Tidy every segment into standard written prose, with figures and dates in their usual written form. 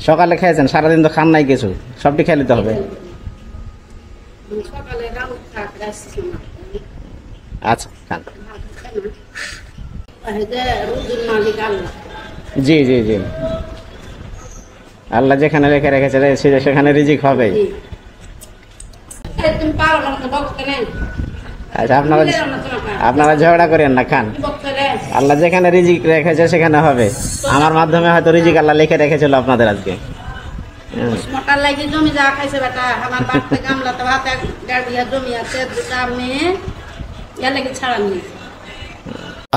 সকালে খেয়েছেন, সারাদিন তো খান নাই কিছু, সবটি খেয়ে নিতে হবে। আচ্ছা খান। জি জি জি, আল্লাহ যেখানে রেখে রেখেছে সেখানে রিজিক হবে। আচ্ছা, আপনারা ঝগড়া করেন না, খান। আল্লাহ যেখানে রিজিক রেখেছে সেখানে হবে। আমার মাধ্যমে হয়তো রিজিক আল্লাহ লিখে রেখেছিল আপনাদের আজকে।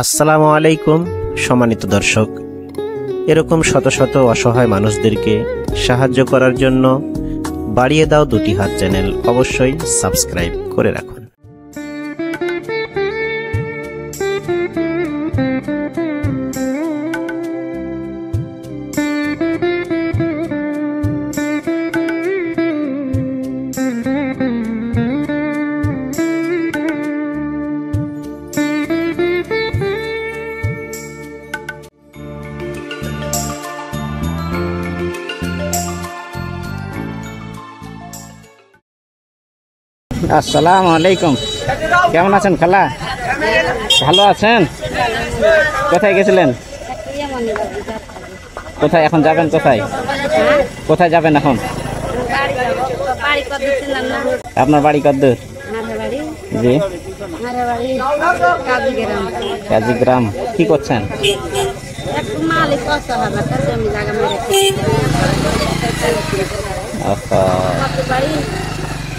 আসসালামু আলাইকুম সম্মানিত দর্শক, এরকম শত শত অসহায় মানুষদেরকে সাহায্য করার জন্য বাড়িয়ে দাও দুটি হাত চ্যানেল অবশ্যই সাবস্ক্রাইব করে রাখুন। আসসালামু আলাইকুম, কেমন আছেন খালা? ভালো আছেন? কোথায় গেছিলেন? কোথায় এখন যাবেন? কোথায় কোথায় যাবেন এখন? আপনার বাড়ি কতদূর? জি, কাজীগ্রাম। কি করছেন?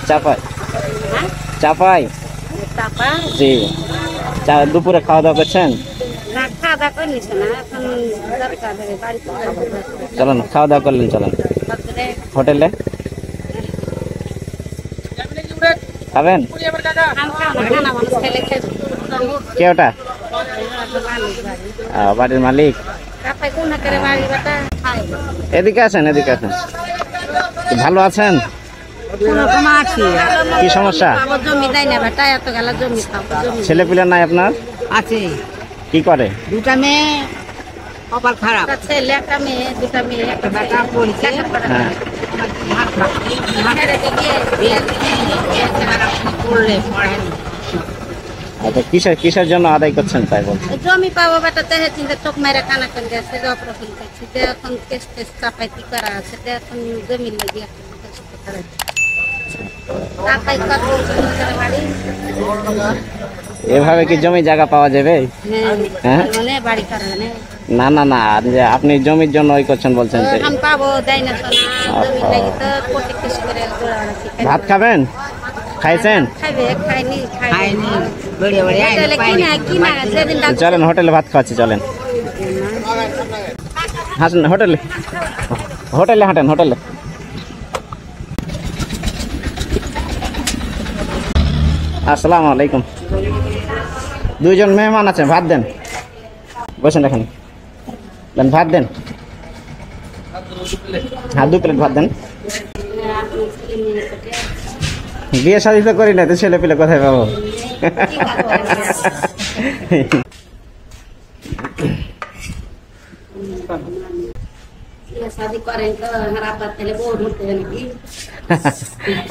চাপাই চাপাই জি। দুপুরে খাওয়া দাওয়া করছেন? চলেন খাওয়া দাওয়া করলেন, চলেন হোটেলে খাবেন। কে ওটা? বাড়ির মালিক। এদিকে আছেন, এদিকে আছেন। ভালো আছেন? কি সমস্যা? ছেলে পিলে নাই আপনার? আছে। কি করে? দুটা মেয়ে, কপাল খারাপ। ছেলে একটা মেয়ে, দুটা মেয়ে, একটা বেটা পড়ছে। আচ্ছা, কিসের জন্য আদায় করছেন তাই বলছেন? জমি পাবো বেটা, দেহে চিন্তা চোখ মেরে কানা করে গেছে, অপারেশন করছি, এখন কেস টেস চাপাইতি করা আছে, এখন জমি লাগিয়ে এভাবে কি জমি জায়গা পাওয়া যাবে? হ্যাঁ, না না না, যে আপনি জমির জন্য ওই করছেন বলছেন। ভাত খাবেন? খাইছেন? চলেন হোটেলে ভাত খাওয়াচ্ছি, চলেন। হাসেন হোটেলে, হোটেলে হাঁটেন, হোটেলে। আসসালামু আলাইকুম। দুইজন মেহমান আছে, ভাত দেন। বসেন এখানে, দেন ভাত দেন। হ্যাঁ, 2 প্লেট ভাত দেন। বিয়ে শাদী তো করি না, তো ছেলে পেলে কোথায় পাবো?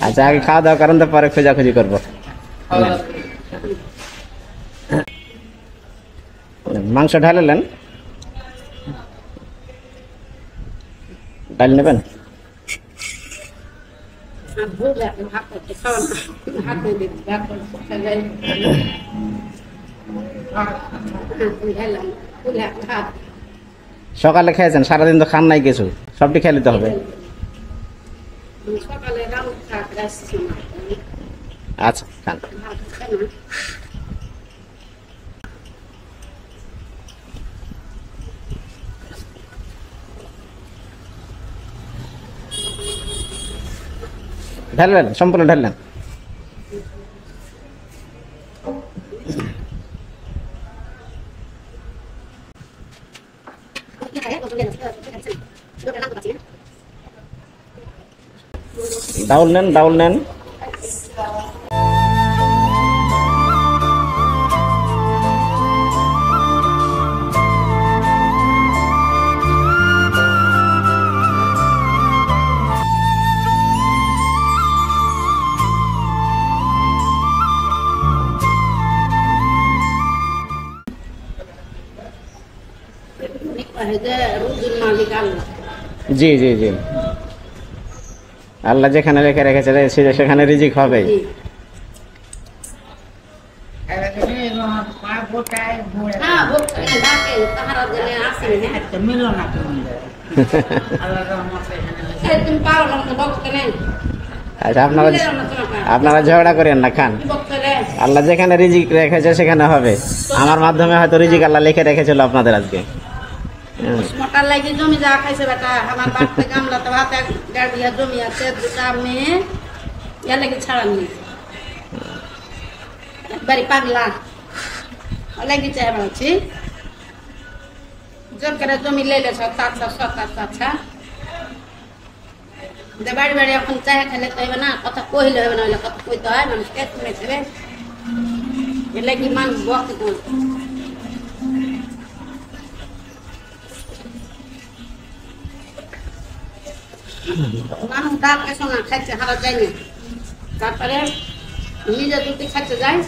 আচ্ছা, আগে খাওয়া দাওয়া করেন, তো পরে খোঁজাখুঁজি করবো। মাংস ঢালেলেন, ডাল নেবেন? সকালে খেয়েছেন, সারাদিন তো খান নাই কিছু, সবটি খেয়ে নিতে হবে। আচ্ছা খান। ঢাললেন, সম্পূর্ণ ঢাললেন। ডাউল নেন, ডাউল নেন। জি জি জি, আল্লাহ যেখানে রেখে রেখেছে সেখানে রিজিক হবে। আচ্ছা, আপনারা ঝগড়া করেন না, খান। আল্লাহ যেখানে রিজিক রেখেছে সেখানে হবে। আমার মাধ্যমে হয়তো রিজিক আল্লাহ লিখে রেখেছিল আপনাদের আজকে। মোটার লাগি জমি যা খাইছে বেটা, আমার বাড়িতে গামলাতে ভাত 1.5 বিঘা জমি আছে, 2টা মেয়ে, এর লাগি ছাড়া নেই। একবারই পাগলা লাগি চাই বলছি, জোর করে জমি লেলে সব আচ্ছা বাড়ি বাড়ি এখন চাই খেলে তো হবে না, কথা কইলে হবে না, হলে কথা কইতে হয়, মানুষকে শুনে দেবে। এর লাগি মানুষ বকে মানুষ ডাক এসো না, খাইতে হারা যায়নি, তারপরে নিজে দুটি খাইতে যায়,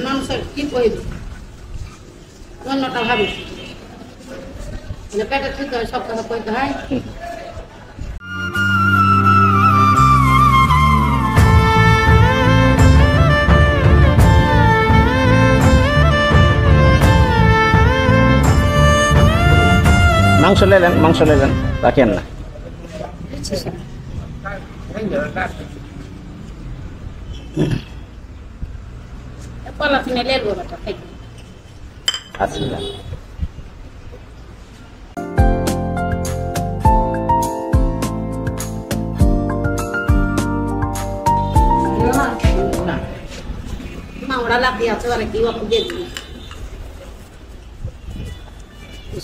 মানুষের কি কইব অন্যটা ভাবে পেটে ঠিক হয়, সব কথা কইতে হয়। মাংস লেলেন রাখেন না। পলাশিনে লেলবো বেটা, খাইতে আচ্ছা, ওরা লাভ দিয়ে আছে, ওরা কি ওকে দিয়ে দিবি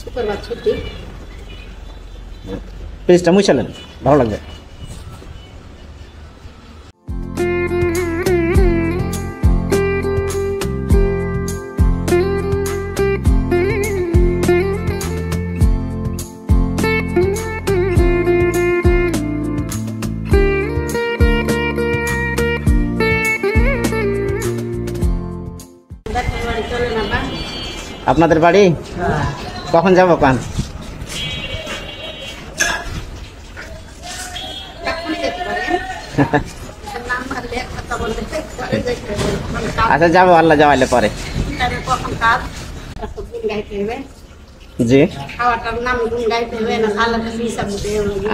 শুক্রবার ছুটি। পেজটা মুছালেন, ভালো লাগবে। আপনাদের বাড়ি কখন যাবো কান? আচ্ছা যাবো, আল্লাহ যাওয়াইলে পরে। জি,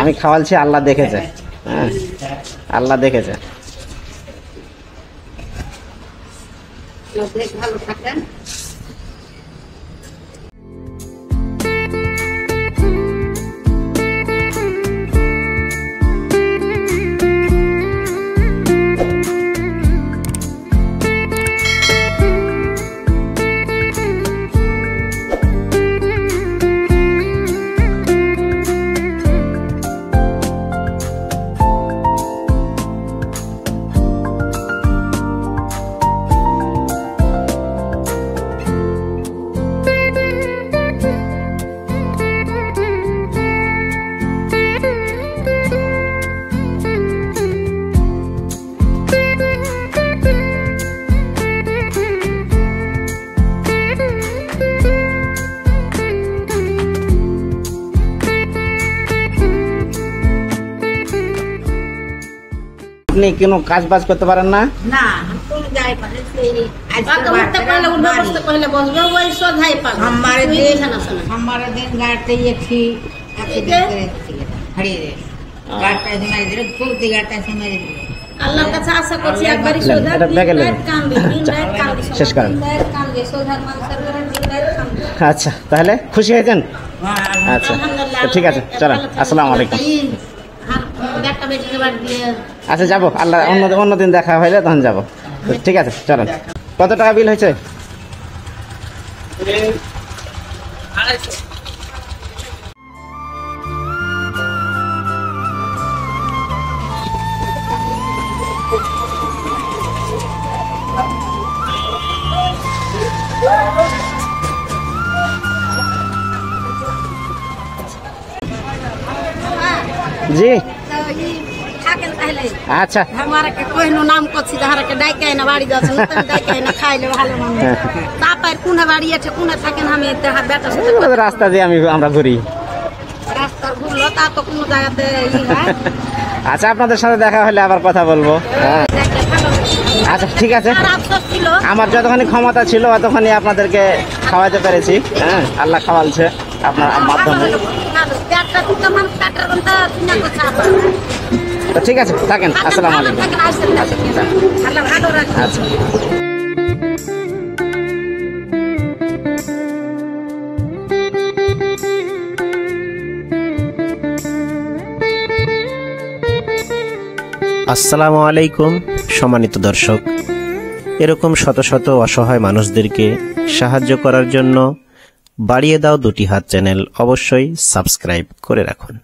আমি খাওয়ালছি, আল্লাহ দেখেছে। হ্যাঁ, আল্লাহ দেখেছে। ভালো থাকেন। আপনি কোনো কাজ বাজ করতে পারেন না? না, তুমি যাই পারে সেই আজকে উঠতে পারলে উঠবে, বসতে পারলে বসবে, ওই সোধাই পাবে। हमारे दिन गाड़ते ये थी हरी रे गाड़ता है हमारे दिन पूर्ति गाड़ता है हमारे दिन। আল্লাহর কাছে আশা করছি একবারই সোধা শেষ করেন। আচ্ছা, তাহলে খুশি হয়েছেন? আচ্ছা, ঠিক আছে, চলেন। আসসালামু আলাইকুম। আচ্ছা যাবো, আল্লাহ অন্যদিন দেখা হইলে তখন যাবো। ঠিক আছে, চলেন। কত টাকা বিল হয়েছে? জি আচ্ছা, हमारा के कोई नो नाम को छी हमारा के डाई के ना बाड़ी जाछ न तन डाई के ना खाइले भालो मन तापाय কোনে বাড়ি আছে কোনে থাকেন আমি দেখা বেটার সাথে ওই রাস্তা দিয়ে আমরা ঘুরি। রাস্তার ঘুরলো তা তো কোনো জায়গাতে হয়। আচ্ছা, আপনাদের সাথে দেখা হলে আবার কথা বলবো। হ্যাঁ, দেখলে ভালো আচ্ছা ঠিক আছে। আর আফসোস ছিল আমার যতখানি ক্ষমতা ছিল অতখানি আপনাদেরকে খাওয়াতে পেরেছি। হ্যাঁ, আল্লাহ খাওয়ালছে আপনার মাধ্যমে। পেটটা দুটো মানুষ পেটের কোনটা চিন্তা করছে আবার তো ঠিক আছে, থাকেন। আসসালামু আলাইকুম। থাকেন আসেন আল্লাহ ভালো রাখেন। আচ্ছা। আসসালামু আলাইকুম সম্মানিত দর্শক, এরকম শত শত অসহায় মানুষদেরকে সাহায্য করার জন্য বাড়িয়ে দাও দুটি হাত চ্যানেল অবশ্যই সাবস্ক্রাইব করে রাখুন।